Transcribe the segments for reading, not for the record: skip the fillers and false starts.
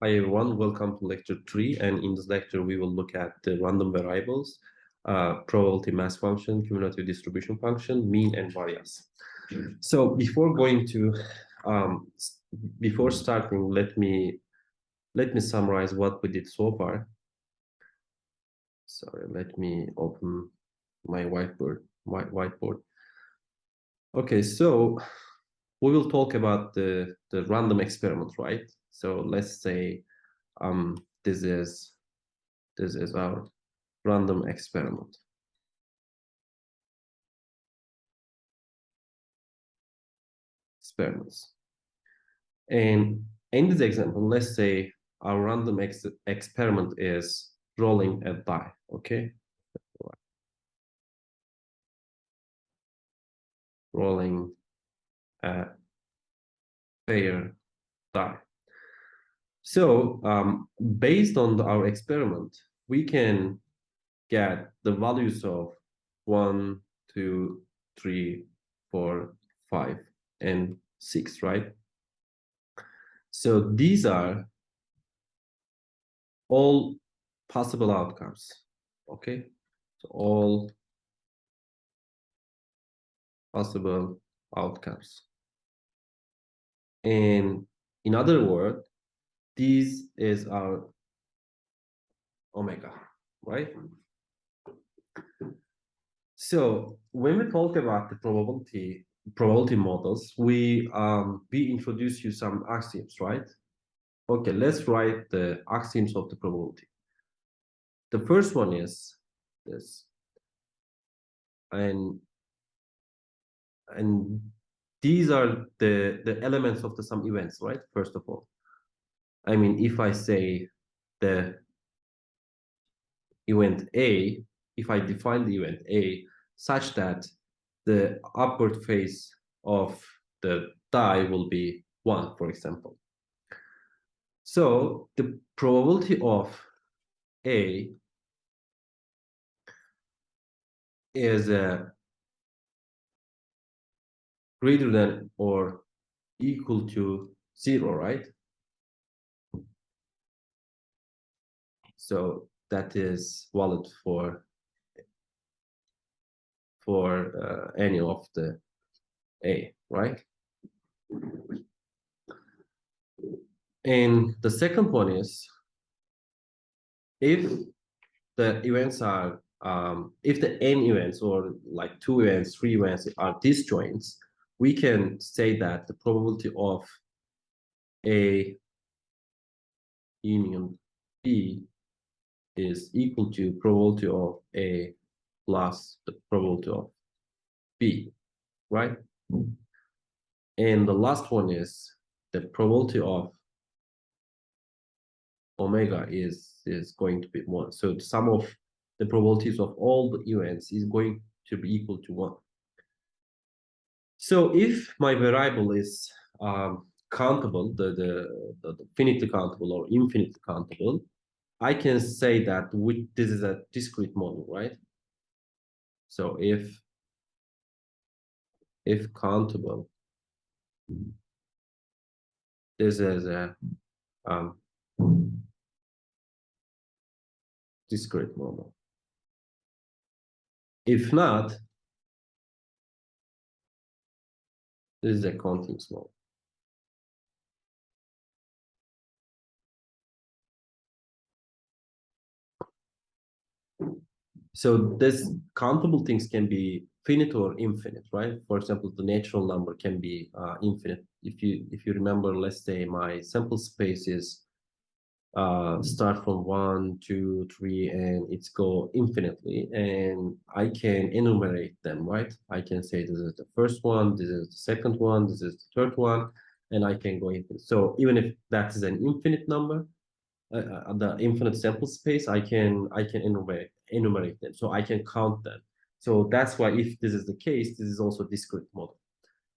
Hi everyone, welcome to lecture 3, and in this lecture we will look at the random variables, probability mass function, cumulative distribution function, mean and variance. So before starting, let me summarize what we did so far. Sorry, let me open my whiteboard. Okay, so we will talk about the random experiment, right? So let's say this is our random experiments. And in this example, let's say our random experiment is rolling a die, okay? Rolling a pair die. So based on our experiment, we can get the values of 1, 2, 3, 4, 5, and 6, right? So these are all possible outcomes, okay? So all possible outcomes. And in other words, this is our omega, right? So when we talk about the probability models, we introduce you some axioms, right? Okay, let's write the axioms of the probability. The first one is this, and these are the elements of the some events, right? First of all, I mean, if I say the event A, if I define the event A such that the upward phase of the die will be 1, for example. So the probability of A is greater than or equal to 0, right? So that is valid for any of the A, right? And the second one is if the events are if the n events or like 2 events, 3 events are disjoints, we can say that the probability of A union B is equal to probability of A plus the probability of B, right? And the last one is the probability of omega is going to be 1. So the sum of the probabilities of all the events is going to be equal to 1. So if my variable is countable, the finitely countable or infinitely countable, I can say that this is a discrete model, right? So if countable, this is a discrete model. If not, this is a continuous model. So this countable things can be finite or infinite, right? For example, the natural number can be infinite. If you remember, let's say my sample space is start from 1, 2, 3, and it's go infinitely, and I can enumerate them, right? I can say this is the first one, this is the second one, this is the third one, and I can go infinite. So even if that is an infinite number, the infinite sample space, I can enumerate them, so I can count them. So that's why if this is the case, this is also a discrete model.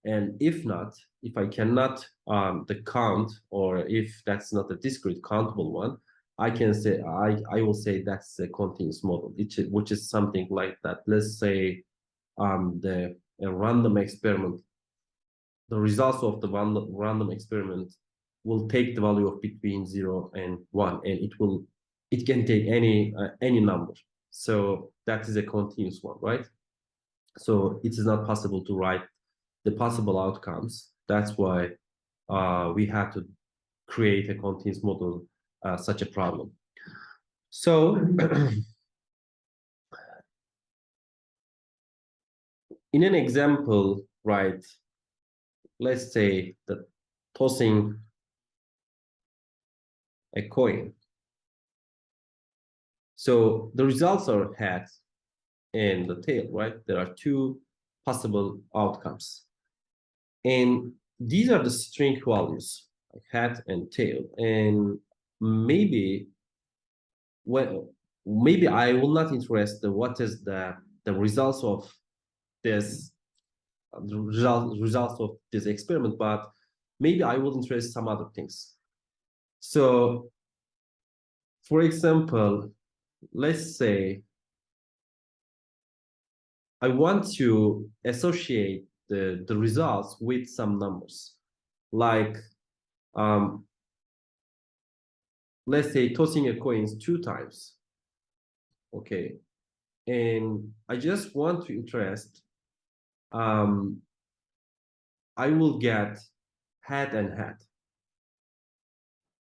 And if not, if I cannot the count, or if that's not a discrete countable one, I can say I will say that's a continuous model, which is something like that. Let's say a random experiment, the results of the random experiment will take the value of between 0 and 1, and it can take any number. So that is a continuous one, right? So it is not possible to write the possible outcomes. That's why we had to create a continuous model, such a problem. So in an example, right, let's say that tossing a coin. So the results are head and the tail, right? There are two possible outcomes. And these are the string values, like head and tail. And maybe, well, maybe I will not interest what is the results of this, the results of this experiment, but maybe I will interest some other things. So, for example, let's say I want to associate the results with some numbers, like let's say tossing a coin 2 times, okay, and I just want to interest, I will get head and head.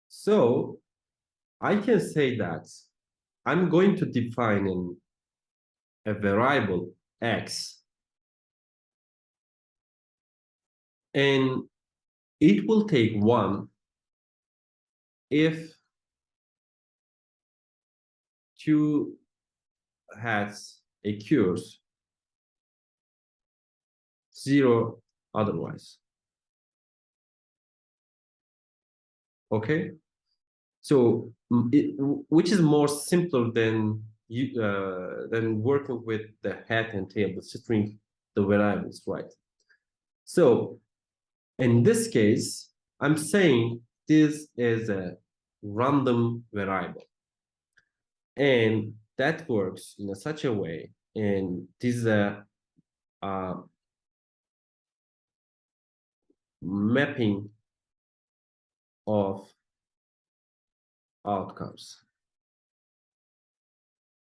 So I can say that I'm going to define a variable x, and it will take 1 if 2 heads occurs, 0 otherwise. Okay, so which is more simpler than working with the head and tail, the string, the variables, right? So in this case, I'm saying this is a random variable, and that works in such a way, and this is a mapping of outcomes.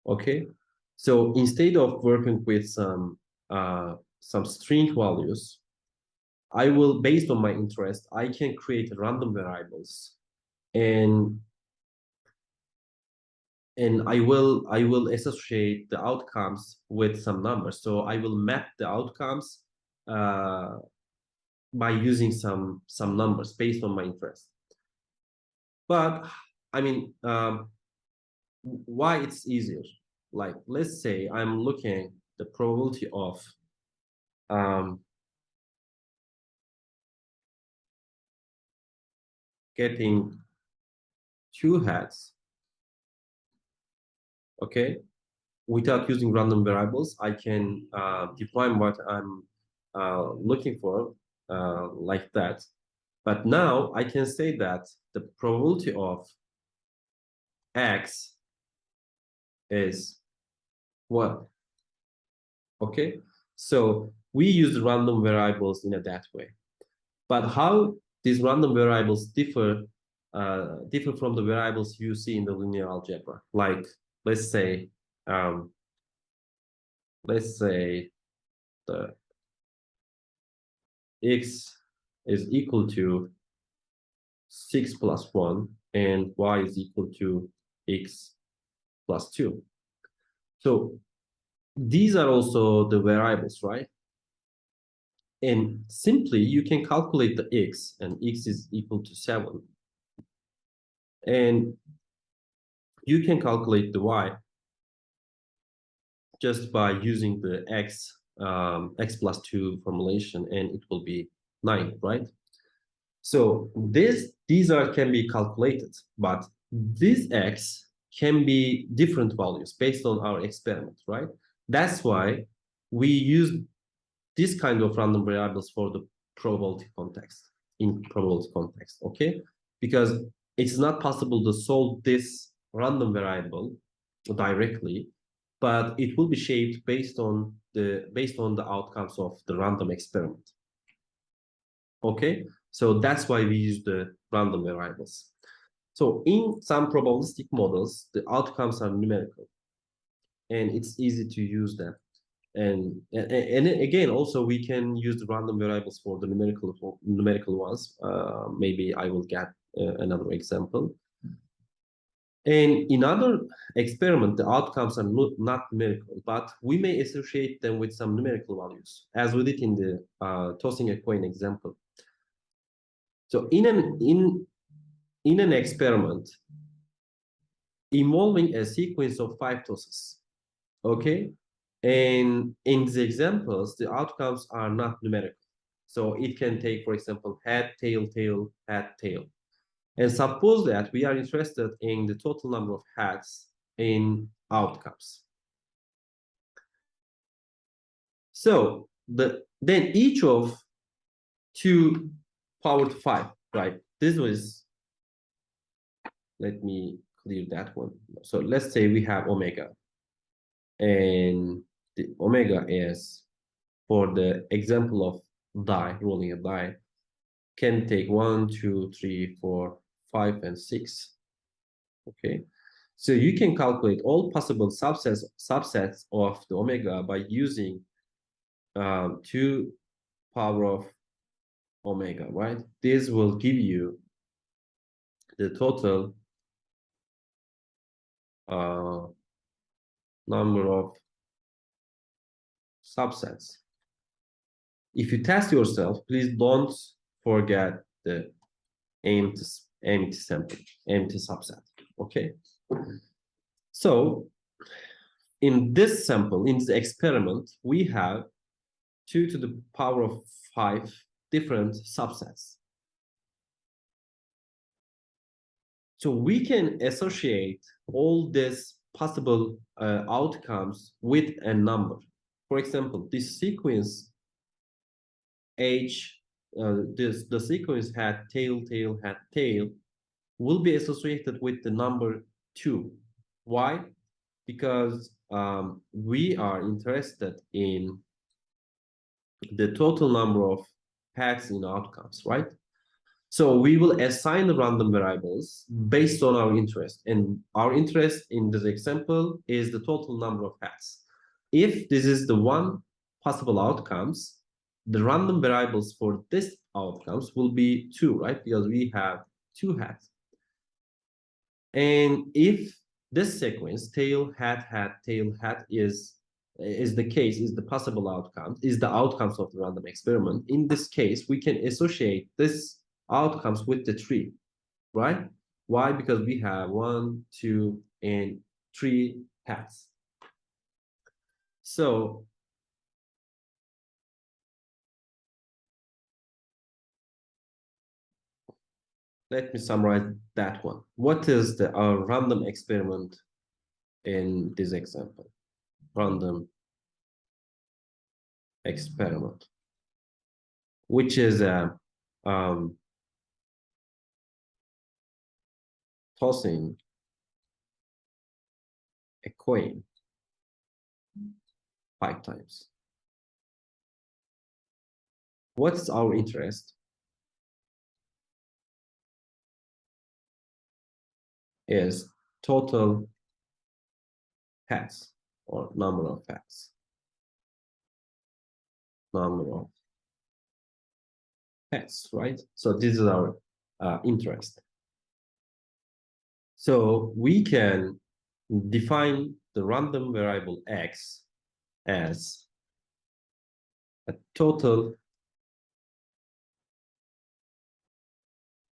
Okay, so instead of working with some string values, I will, based on my interest, I can create random variables, and I will associate the outcomes with some numbers. So I will map the outcomes by using some numbers based on my interest. But I mean, why it's easier? Like, let's say I'm looking the probability of getting 2 heads, okay, without using random variables. I can define what I'm looking for like that. But now I can say that the probability of x is what? Okay, so we use random variables in that way. But how these random variables differ from the variables you see in the linear algebra? Like, let's say the x is equal to 6 plus 1, and y is equal to x plus 2. So these are also the variables, right? And simply you can calculate the x, and x is equal to 7. And you can calculate the y just by using the x plus 2 formulation, and it will be 9, right? So these can be calculated, but this x can be different values based on our experiment, right? That's why we use this kind of random variables for the probability context, in probability context, okay? Because it's not possible to solve this random variable directly, but it will be shaped based on the outcomes of the random experiment. Okay, So that's why we use the random variables. So in some probabilistic models, the outcomes are numerical, and it's easy to use them. And again, also we can use the random variables for the numerical ones. Maybe I will get another example. And in other experiment, the outcomes are not numerical, but we may associate them with some numerical values, as we did in the tossing a coin example. So in an experiment involving a sequence of 5 tosses, okay, and in the examples, the outcomes are not numerical. So it can take, for example, head, tail, tail, head, tail. And suppose that we are interested in the total number of heads in outcomes. So then each of 2 power to 5, right? This was, let me clear that one. So let's say we have omega, and the omega is, for the example of die, rolling a die, can take 1, 2, 3, 4, 5, and 6. Okay, so you can calculate all possible subsets of the omega by using 2 power of omega, right? This will give you the total number of subsets. If you test yourself, please don't forget the empty sample, empty subset. Okay. So in this sample, in this experiment, we have 2 to the power of 5 different subsets. So we can associate all these possible outcomes with a number. For example, this sequence H, the sequence had tail, tail, had tail, will be associated with the number 2. Why? Because we are interested in the total number of paths in outcomes, right? So we will assign the random variables based on our interest. And our interest in this example is the total number of paths. If this is the one possible outcomes, the random variables for this outcomes will be 2, right? Because we have 2 heads. And if this sequence, tail, head, head, tail, head, is the case, is the possible outcomes, is the outcomes of the random experiment, in this case, we can associate this outcomes with the tree, right? Why? Because we have 1, 2, and 3 paths. So let me summarize that one. What is our random experiment in this example? Random experiment, which is a tossing a coin 5 times. What's our interest? Is total heads, or number of heads. Number of heads, right? So this is our interest. So we can define the random variable x as a total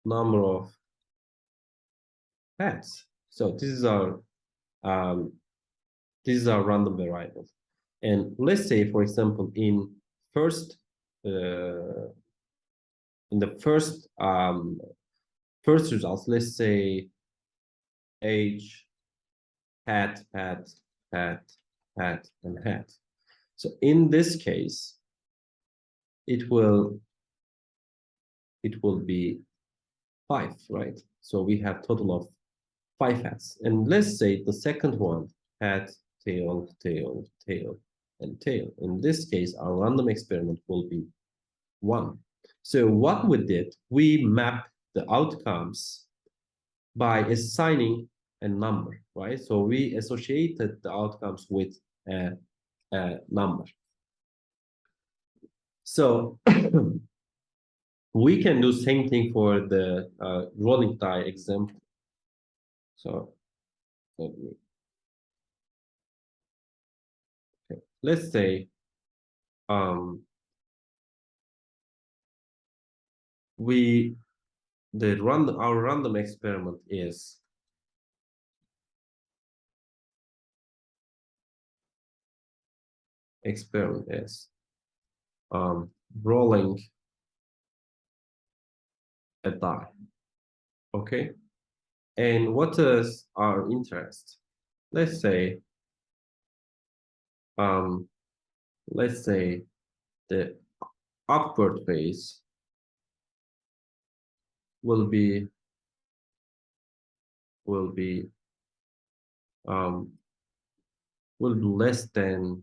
number of heads. So this is our random variable. And let's say, for example, in the first results, let's say age, hat, hat, hat, hat, and hat. So in this case, it will be 5, right? So we have total of 5 hats. And let's say the second one, hat, tail, tail, tail, and tail. In this case, our random experiment will be 1. So what we did, we mapped the outcomes by assigning a number, right? So we associated the outcomes with a number. So we can do same thing for the rolling die example. So okay. Let's say we our random experiment is rolling a die. Okay, and what is our interest? Let's say um, let's say the upward phase will be will be um, will be less than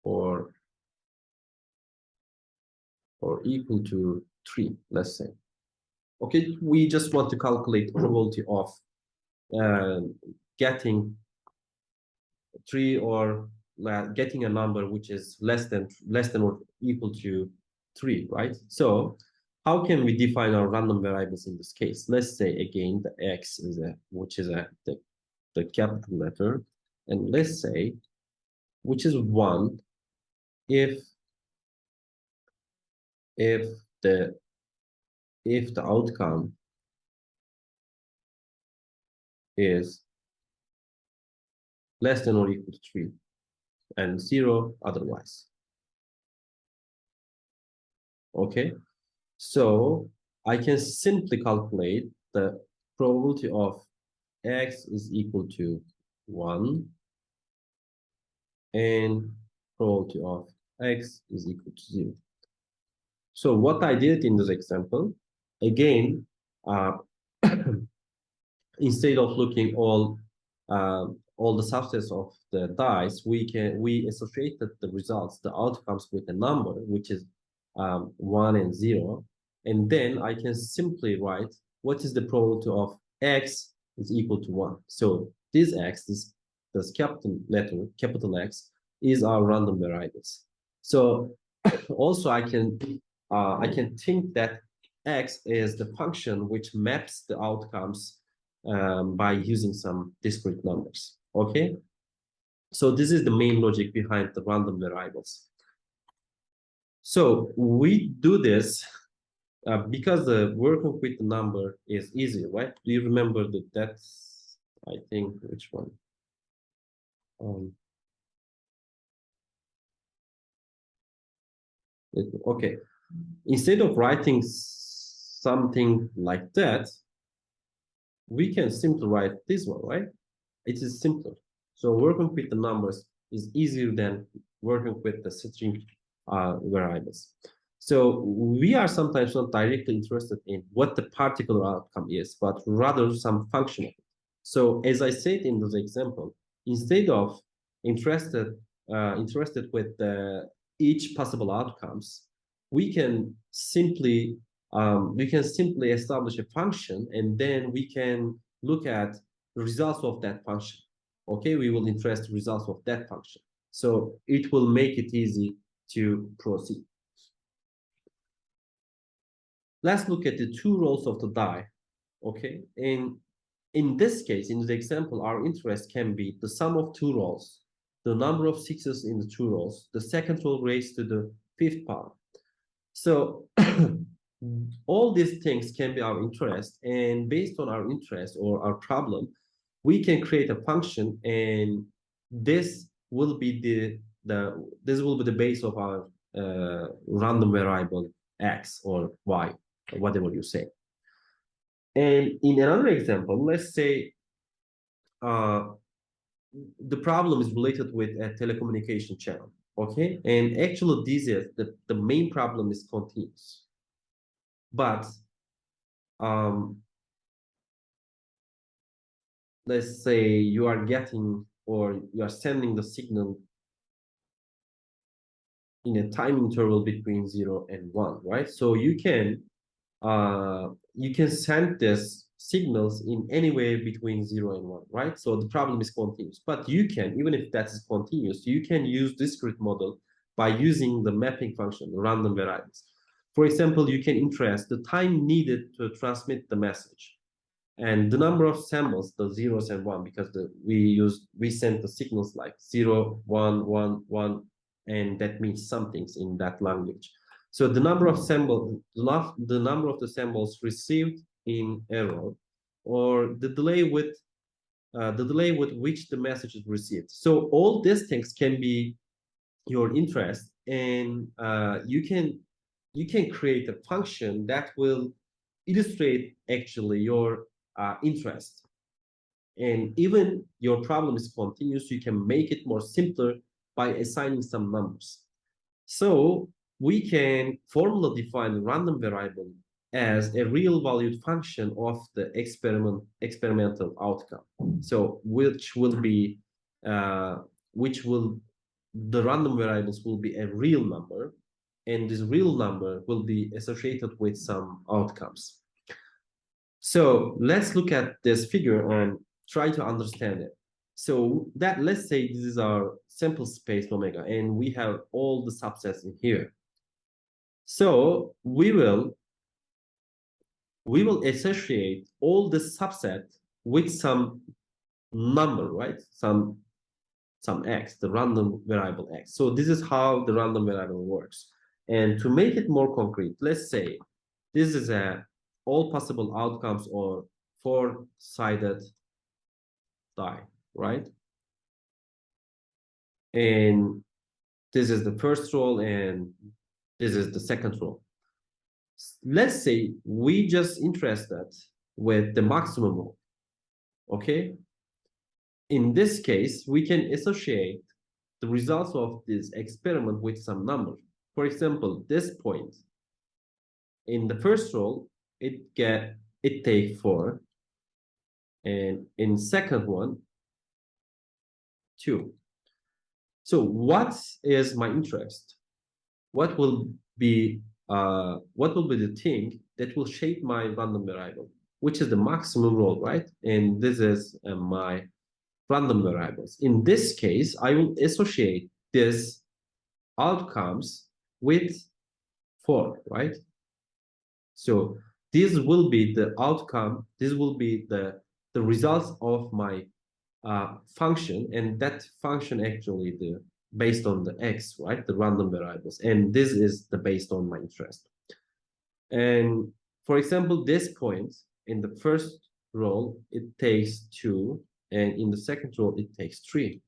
or equal to 3, let's say. Okay, we just want to calculate the probability of uh, getting 3 or getting a number which is less than or equal to 3, right? So how can we define our random variables in this case? Let's say again the x is the capital letter, and let's say which is 1 if if the outcome is less than or equal to 3 and 0 otherwise. Okay, so I can simply calculate the probability of x is equal to 1 and probability of x is equal to 0. So what I did in this example, again, uh, instead of looking all the subsets of the dice, we associated the results, the outcomes with a number, which is 1 and 0, and then I can simply write what is the probability of x is equal to 1. So this x, this capital letter, capital X, is our random variables. So also I can think that x is the function which maps the outcomes by using some discrete numbers. Okay, so this is the main logic behind the random variables. So we do this because the working with the number is easier, right? Do you remember that's I think which one? Okay, instead of writing something like that, we can simply write this one, right? It is simpler. So working with the numbers is easier than working with the string variables. So we are sometimes not directly interested in what the particular outcome is, but rather some function of it. So as I said in this example, instead of interested with each possible outcomes, we can simply establish a function, and then we can look at the results of that function. Okay, we will interest the results of that function. So it will make it easy to proceed. Let's look at the two rolls of the die. Okay, and in this case, in the example, our interest can be the sum of two rolls, the number of sixes in the two rolls, the second roll raised to the fifth power. So all these things can be our interest, and based on our interest or our problem, we can create a function, and this will be the base of our random variable x or y, or whatever you say. And in another example, let's say uh, the problem is related with a telecommunication channel. Okay, and actually this is the main problem is continuous, but um, let's say you are getting or you are sending the signal in a time interval between 0 and 1, right? So you can send this signals in any way between 0 and 1, right? So the problem is continuous. But you can, even if that is continuous, you can use discrete model by using the mapping function, the random variables. For example, you can interest the time needed to transmit the message and the number of samples, the zeros and one, because we send the signals like 0, 1, 1, 1, and that means some things in that language. So the number of samples, the number of the samples received in error, or the delay with which the message is received. So all these things can be your interest, and you can create a function that will illustrate actually your interest. And even your problem is continuous, you can make it more simpler by assigning some numbers. So we can formally define a random variable as a real valued function of the experimental outcome. So uh, which will the random variables will be a real number, and this real number will be associated with some outcomes. So let's look at this figure and try to understand it. So that, let's say this is our sample space omega, and we have all the subsets in here. So we will associate all the subset with some number, right? Some x, the random variable x. So this is how the random variable works. And to make it more concrete, let's say this is a all possible outcomes or four-sided die, right? And this is the first roll and this is the second roll. Let's say we just interested with the maximum roll, okay? In this case, we can associate the results of this experiment with some number. For example, this point in the first roll, it take 4, and in second one, 2. So what is my interest? What will be the thing that will shape my random variable, which is the maximum roll, right? And this is my random variables. In this case, I will associate this outcomes with 4, right? So this will be the outcome. This will be the results of my function, and that function actually the based on the x, right? The random variables, and this is the based on my interest. And for example, this point in the first row it takes 2, and in the second row it takes 3.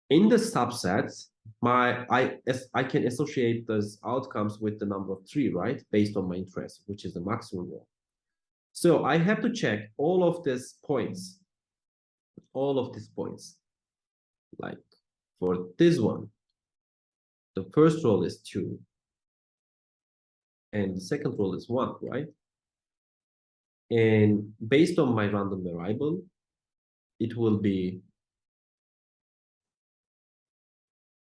In the subsets, I can associate those outcomes with the number of 3, right? Based on my interest, which is the maximum row. So I have to check all of these points, like for this one, the first roll is 2, and the second roll is 1, right? And based on my random variable, it will be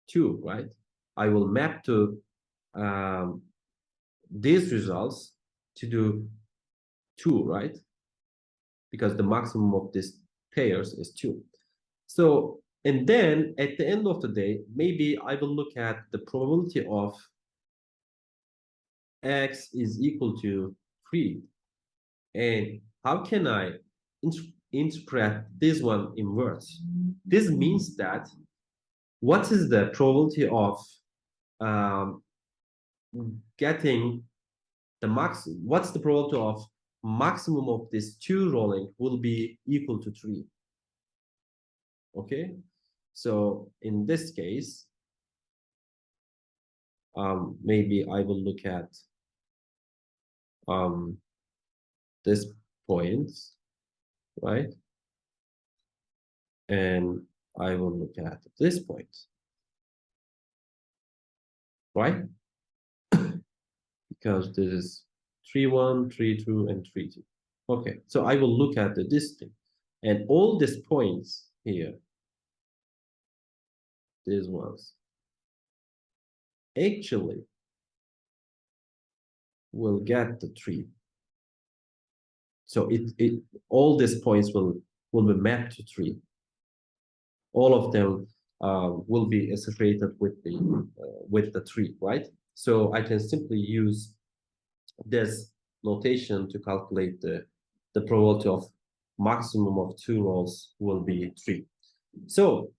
2, right? I will map to these results to do 2, right? Because the maximum of these pairs is 2. So, and then at the end of the day, maybe I will look at the probability of x is equal to 3. And how can I interpret this one in words? This means that what is the probability of um, getting the maximum? What's the probability of maximum of this 2 rolling will be equal to 3? Okay, so in this case, maybe I will look at this point, right? And I will look at this point, right? Because this is 3, 1, 3, 2, and 3, 2. Okay, so I will look at this thing. And all these points here, these ones, actually will get the tree. So it all these points will be mapped to tree. All of them will be associated with the tree, right? So I can simply use this notation to calculate the probability of maximum of two rows will be three. So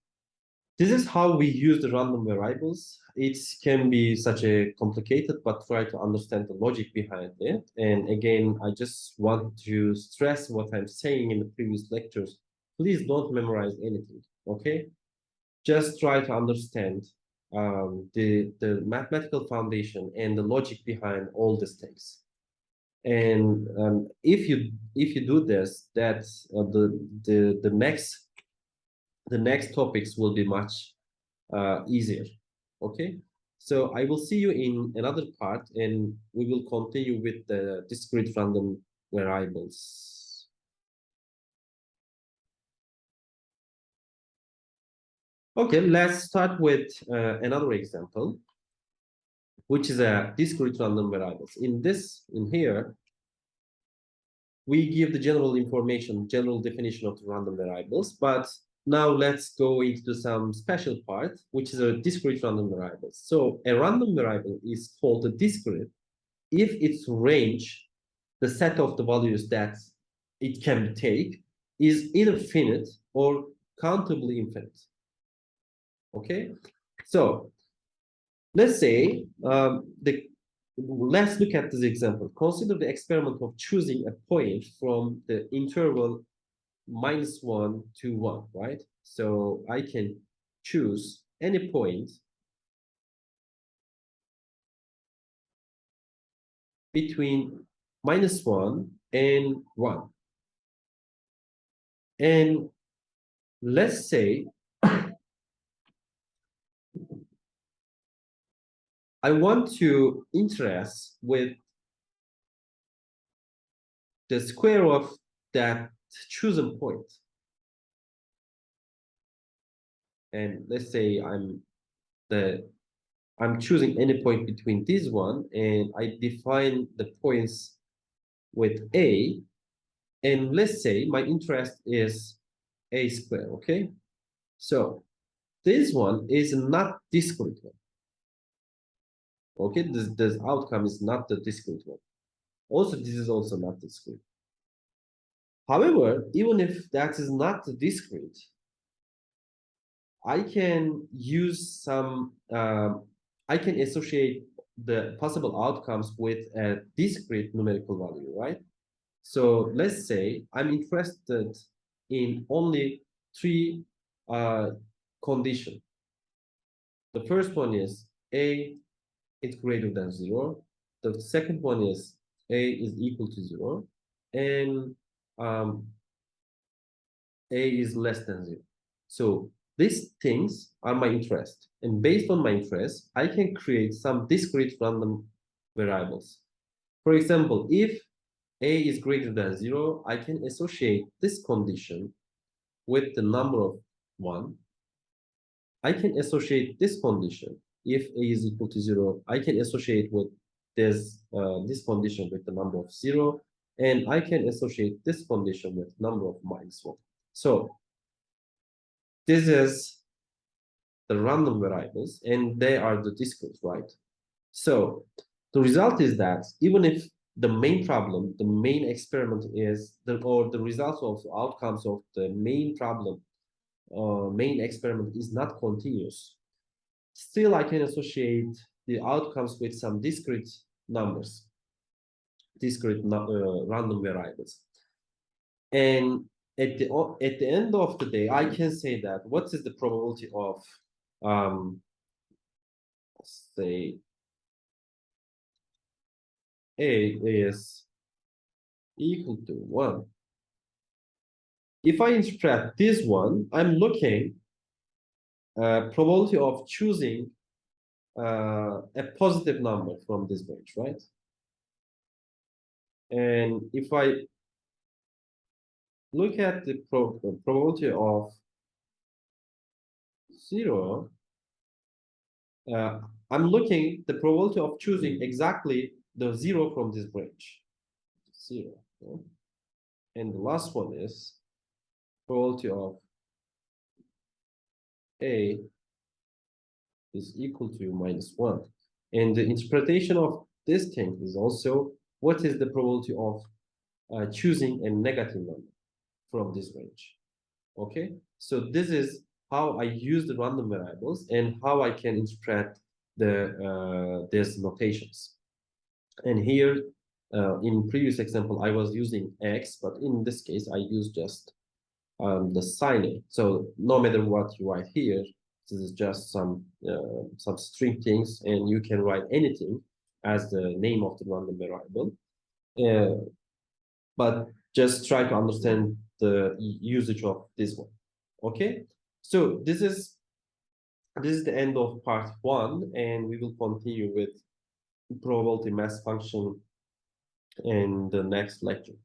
this is how we use the random variables. It can be such a complicated, but try to understand the logic behind it. And again, I just want to stress what I'm saying in the previous lectures. Please don't memorize anything, okay? Just try to understand the mathematical foundation and the logic behind all these things. And if you do this, that's the next topics will be much easier. Okay, so I will see you in another part, and we will continue with the discrete random variables. Okay, let's start with another example, which is a discrete random variables. In here, we give the general information, general definition of the random variables, but now let's go into some special part, which is a discrete random variables. So a random variable is called a discrete if its range, the set of the values that it can take, is either finite or countably infinite. Okay, so let's say let's look at this example. Consider the experiment of choosing a point from the interval -1 to 1, right? So I can choose any point between -1 and 1. And let's say I want to interest with the square of that chosen point. And let's say I'm choosing any point between this one, and I define the points with A, and let's say my interest is A square, okay? So this one is not discrete one. Okay, this outcome is not the discrete one. Also, this is also not discrete. However, even if that is not discrete, I can use I can associate the possible outcomes with a discrete numerical value, right? So let's say I'm interested in only three conditions. The first one is A is greater than 0. The second one is A is equal to 0. And um, A is less than 0. So these things are my interest. And based on my interest, I can create some discrete random variables. For example, if A is greater than 0, I can associate this condition with the number of 1. I can associate this condition. If A is equal to 0, I can associate with this condition with the number of 0. And I can associate this condition with number of -1. So this is the random variables, and they are the discrete, right? So the result is that even if the main problem, the main experiment is or the results of outcomes of the main problem, main experiment is not continuous, still I can associate the outcomes with some discrete numbers, discrete random variables. And at the end of the day, I can say that what is the probability of say A is equal to 1. If I interpret this one, I'm looking probability of choosing a positive number from this range, right? And if I look at the probability of 0, I'm looking the probability of choosing exactly the 0 from this range. 0. Okay? And the last one is probability of A is equal to -1. And the interpretation of this thing is also what is the probability of choosing a negative number from this range. Okay, so this is how I use the random variables and how I can interpret these notations. And here, in previous example, I was using x, but in this case, I use just the sign A. So no matter what you write here, this is just some string things, and you can write anything as the name of the random variable. But just try to understand the usage of this one. Okay, so this is the end of part 1, and we will continue with probability mass function in the next lecture.